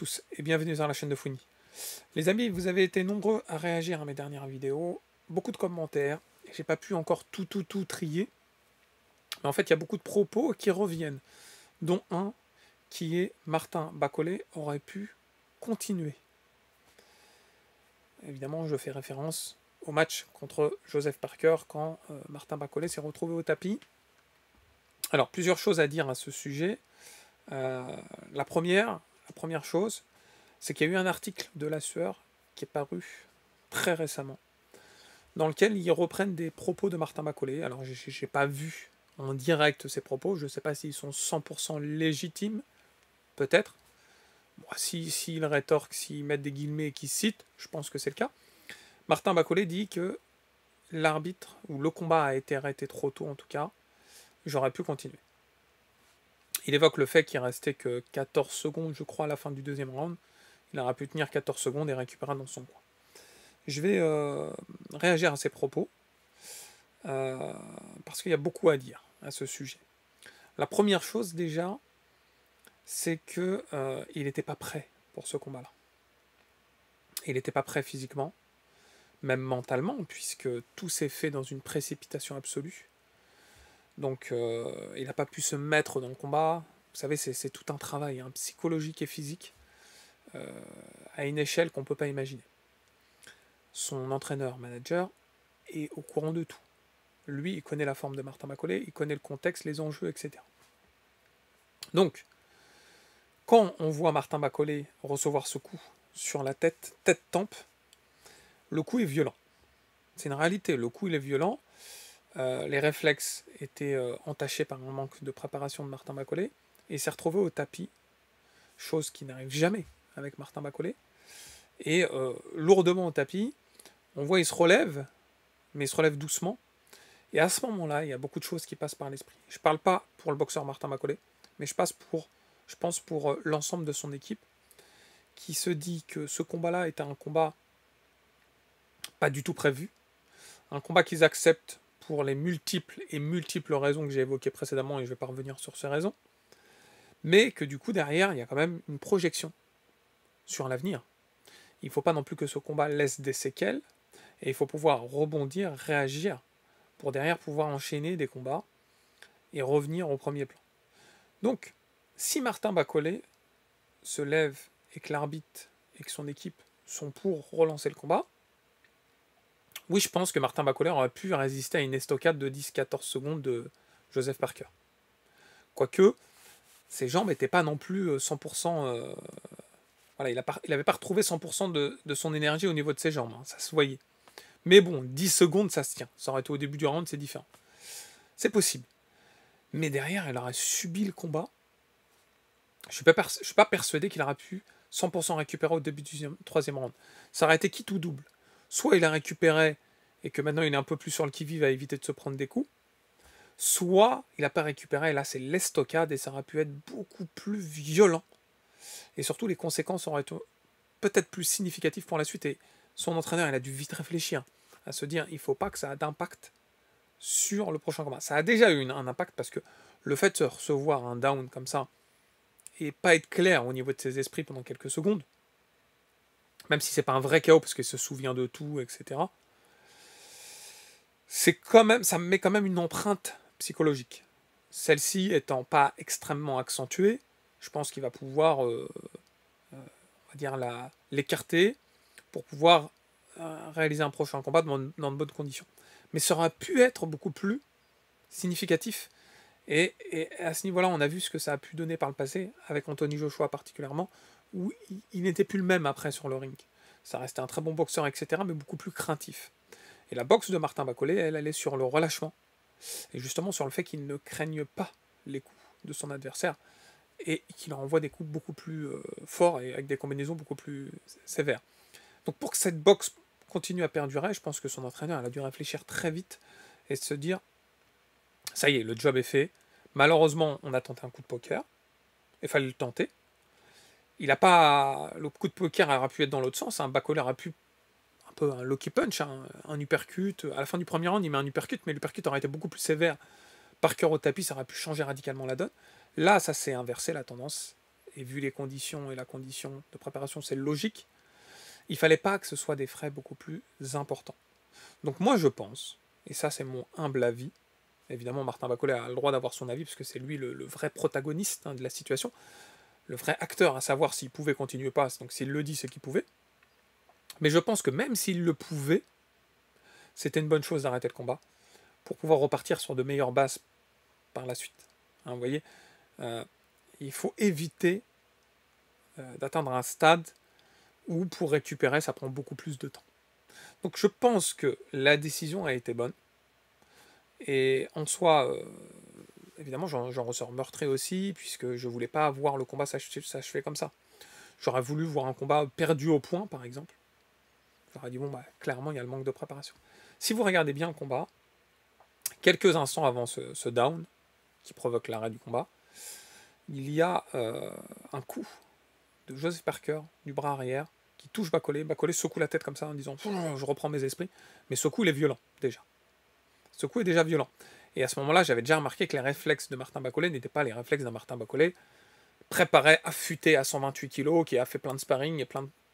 tous et bienvenue sur la chaîne de Founy. Les amis, vous avez été nombreux à réagir à mes dernières vidéos, beaucoup de commentaires, j'ai pas pu encore tout trier, mais en fait il y a beaucoup de propos qui reviennent, dont un qui est Martin Bacolé aurait pu continuer. Évidemment, je fais référence au match contre Joseph Parker quand Martin Bacolé s'est retrouvé au tapis. Alors, plusieurs choses à dire à ce sujet. La première chose, c'est qu'il y a eu un article de La Sueur qui est paru très récemment, dans lequel ils reprennent des propos de Martin Bacolé. Alors, j'ai pas vu en direct ces propos, je ne sais pas s'ils sont 100% légitimes, peut-être. Bon, s'ils rétorquent, s'ils mettent des guillemets et qu'ils citent, je pense que c'est le cas. Martin Bacolé dit que l'arbitre, ou le combat a été arrêté trop tôt en tout cas, j'aurais pu continuer. Il évoque le fait qu'il restait que 14 secondes, je crois, à la fin du deuxième round. Il aurait pu tenir 14 secondes et récupérer dans son coin. Je vais réagir à ces propos, parce qu'il y a beaucoup à dire à ce sujet. La première chose déjà, c'est qu'il n'était pas prêt pour ce combat-là. Il n'était pas prêt physiquement, même mentalement, puisque tout s'est fait dans une précipitation absolue. Donc il n'a pas pu se mettre dans le combat. Vous savez, c'est tout un travail psychologique et physique à une échelle qu'on ne peut pas imaginer. Son entraîneur, manager, est au courant de tout. Lui, il connaît la forme de Martin Bacolé, il connaît le contexte, les enjeux, etc. Donc, quand on voit Martin Bacolé recevoir ce coup sur la tête-tempe, le coup est violent. C'est une réalité, le coup il est violent. Les réflexes étaient entachés par un manque de préparation de Martin Bacolé, et il s'est retrouvé au tapis, chose qui n'arrive jamais avec Martin Bacolé, et lourdement au tapis, on voit il se relève, mais il se relève doucement, et à ce moment-là, il y a beaucoup de choses qui passent par l'esprit. Je ne parle pas pour le boxeur Martin Bacolé, mais je pense pour l'ensemble de son équipe, qui se dit que ce combat-là était un combat pas du tout prévu, un combat qu'ils acceptent pour les multiples raisons que j'ai évoquées précédemment, et je ne vais pas revenir sur ces raisons, mais que du coup, derrière, il y a quand même une projection sur l'avenir. Il ne faut pas non plus que ce combat laisse des séquelles, et il faut pouvoir rebondir, réagir, pour derrière pouvoir enchaîner des combats et revenir au premier plan. Donc, si Martin Bacolé se lève et que l'arbitre et que son équipe sont pour relancer le combat, oui, je pense que Martin Bacolé aurait pu résister à une estocade de 10-14 secondes de Joseph Parker. Quoique, ses jambes n'étaient pas non plus 100%... voilà, il n'avait pas retrouvé 100% de son énergie au niveau de ses jambes, ça se voyait. Mais bon, 10 secondes, ça se tient. Ça aurait été au début du round, c'est différent. C'est possible. Mais derrière, elle aurait subi le combat. Je ne suis pas persuadé qu'il aurait pu 100% récupérer au début du troisième round. Ça aurait été quitte ou double. Soit il a récupéré et que maintenant il est un peu plus sur le qui-vive à éviter de se prendre des coups, soit il n'a pas récupéré et là c'est l'estocade et ça aurait pu être beaucoup plus violent. Et surtout les conséquences auraient été peut-être plus significatives pour la suite, et son entraîneur il a dû vite réfléchir à se dire il ne faut pas que ça ait d'impact sur le prochain combat. Ça a déjà eu un impact parce que le fait de recevoir un down comme ça et pas être clair au niveau de ses esprits pendant quelques secondes, même si c'est pas un vrai KO parce qu'il se souvient de tout, etc., c'est quand même, ça me met quand même une empreinte psychologique. Celle-ci étant pas extrêmement accentuée, je pense qu'il va pouvoir, on va dire, l'écarter pour pouvoir réaliser un prochain combat dans de bonnes conditions. Mais ça aurait pu être beaucoup plus significatif. Et à ce niveau-là, on a vu ce que ça a pu donner par le passé, avec Anthony Joshua particulièrement, où il n'était plus le même après sur le ring. Ça restait un très bon boxeur, etc., mais beaucoup plus craintif. Et la boxe de Martin Bacolé, elle est sur le relâchement, et justement sur le fait qu'il ne craigne pas les coups de son adversaire, et qu'il envoie des coups beaucoup plus forts, et avec des combinaisons beaucoup plus sévères. Donc pour que cette boxe continue à perdurer, je pense que son entraîneur a dû réfléchir très vite, et se dire, ça y est, le job est fait. Malheureusement, on a tenté un coup de poker. Il fallait le tenter. Il a pas... Le coup de poker aurait pu être dans l'autre sens. Bacolé aurait pu un peu un lucky punch, un uppercut. À la fin du premier round, il met un uppercut, mais l'uppercut aurait été beaucoup plus sévère. Parker au tapis, ça aurait pu changer radicalement la donne. Là, ça s'est inversé, la tendance. et vu les conditions et la condition de préparation, c'est logique, il fallait pas que ce soit des frais beaucoup plus importants. Donc moi je pense, et ça c'est mon humble avis, évidemment Martin Bacollet a le droit d'avoir son avis, parce que c'est lui le vrai protagoniste de la situation, le vrai acteur à savoir s'il pouvait continuer ou pas, donc s'il le dit c'est qu'il pouvait, mais je pense que même s'il le pouvait, c'était une bonne chose d'arrêter le combat, pour pouvoir repartir sur de meilleures bases par la suite. Hein, vous voyez, il faut éviter d'atteindre un stade où pour récupérer ça prend beaucoup plus de temps. Donc je pense que la décision a été bonne, et en soi, évidemment j'en ressors meurtri aussi, puisque je voulais pas voir le combat s'achever comme ça. J'aurais voulu voir un combat perdu au point, par exemple. J'aurais dit, bon, bah, clairement, il y a le manque de préparation. Si vous regardez bien le combat, quelques instants avant ce down, qui provoque l'arrêt du combat, il y a un coup de Joseph Parker, du bras arrière, qui touche Bacollet. Bacollet secoue la tête comme ça en disant « je reprends mes esprits ». Mais ce coup, il est violent, déjà. Ce coup est déjà violent. Et à ce moment-là, j'avais déjà remarqué que les réflexes de Martin Bacollet n'étaient pas les réflexes d'un Martin Bacollet préparé, affûté à 128 kg, qui a fait plein de sparring et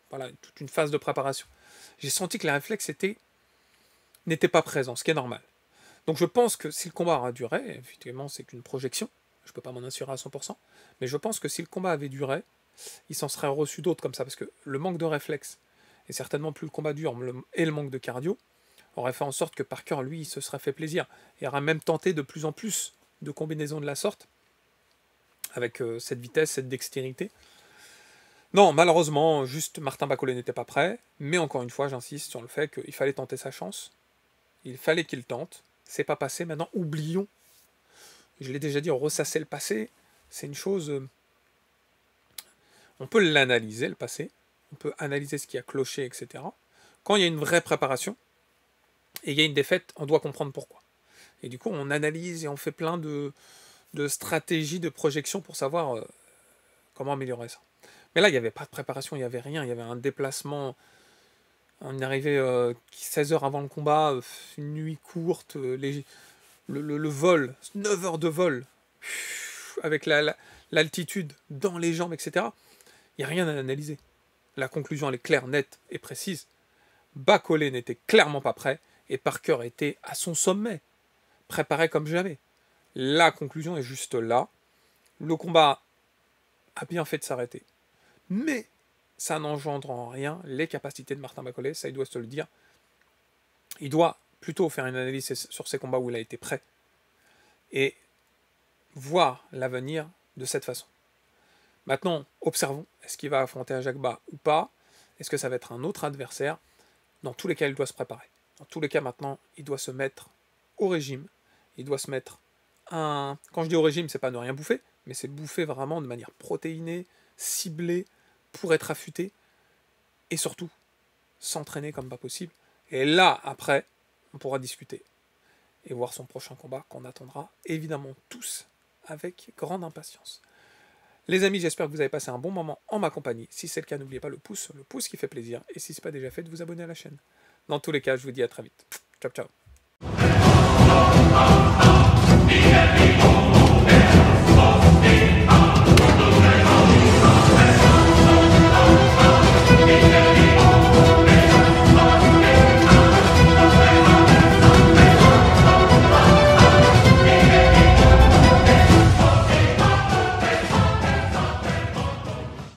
voilà, toute une phase de préparation. J'ai senti que les réflexes n'étaient pas présents, ce qui est normal. Donc je pense que si le combat aura duré, effectivement c'est qu'une projection, je ne peux pas m'en assurer à 100%, mais je pense que si le combat avait duré, il s'en serait reçu d'autres comme ça, parce que le manque de réflexes, et certainement plus le combat dure, et le manque de cardio, aurait fait en sorte que Parker, lui, il se serait fait plaisir, et aurait même tenté de plus en plus de combinaisons de la sorte, avec cette vitesse, cette dextérité. Non, malheureusement, juste Martin Bacollet n'était pas prêt, mais encore une fois, j'insiste sur le fait qu'il fallait tenter sa chance, il fallait qu'il tente, c'est pas passé, maintenant oublions, je l'ai déjà dit, ressasser le passé, c'est une chose, on peut l'analyser, le passé, on peut analyser ce qui a cloché, etc. Quand il y a une vraie préparation, et il y a une défaite, on doit comprendre pourquoi. Et du coup, on analyse et on fait plein de stratégies, de projections pour savoir comment améliorer ça. Mais là, il n'y avait pas de préparation, il n'y avait rien, il y avait un déplacement, on est arrivé 16 heures avant le combat, une nuit courte, le vol, 9 heures de vol, avec l'altitude dans les jambes, etc. Il n'y a rien à analyser. La conclusion, elle est claire, nette et précise. Bacollet n'était clairement pas prêt, et Parker était à son sommet, préparé comme jamais. La conclusion est juste là. Le combat a bien fait de s'arrêter. Mais ça n'engendre en rien les capacités de Martin Bacollet, ça il doit se le dire. Il doit plutôt faire une analyse sur ces combats où il a été prêt et voir l'avenir de cette façon. Maintenant, observons, est-ce qu'il va affronter Ajagba ou pas? Est-ce que ça va être un autre adversaire? Dans tous les cas, il doit se préparer. Dans tous les cas, maintenant, il doit se mettre au régime. Il doit se mettre un... Quand je dis au régime, c'est pas ne rien bouffer, mais c'est bouffer vraiment de manière protéinée, ciblée, pour être affûté, et surtout, s'entraîner comme pas possible. Et là, après, on pourra discuter et voir son prochain combat qu'on attendra évidemment tous avec grande impatience. Les amis, j'espère que vous avez passé un bon moment en ma compagnie. Si c'est le cas, n'oubliez pas le pouce qui fait plaisir. Et si ce n'est pas déjà fait, de vous abonner à la chaîne. Dans tous les cas, je vous dis à très vite. Ciao, ciao.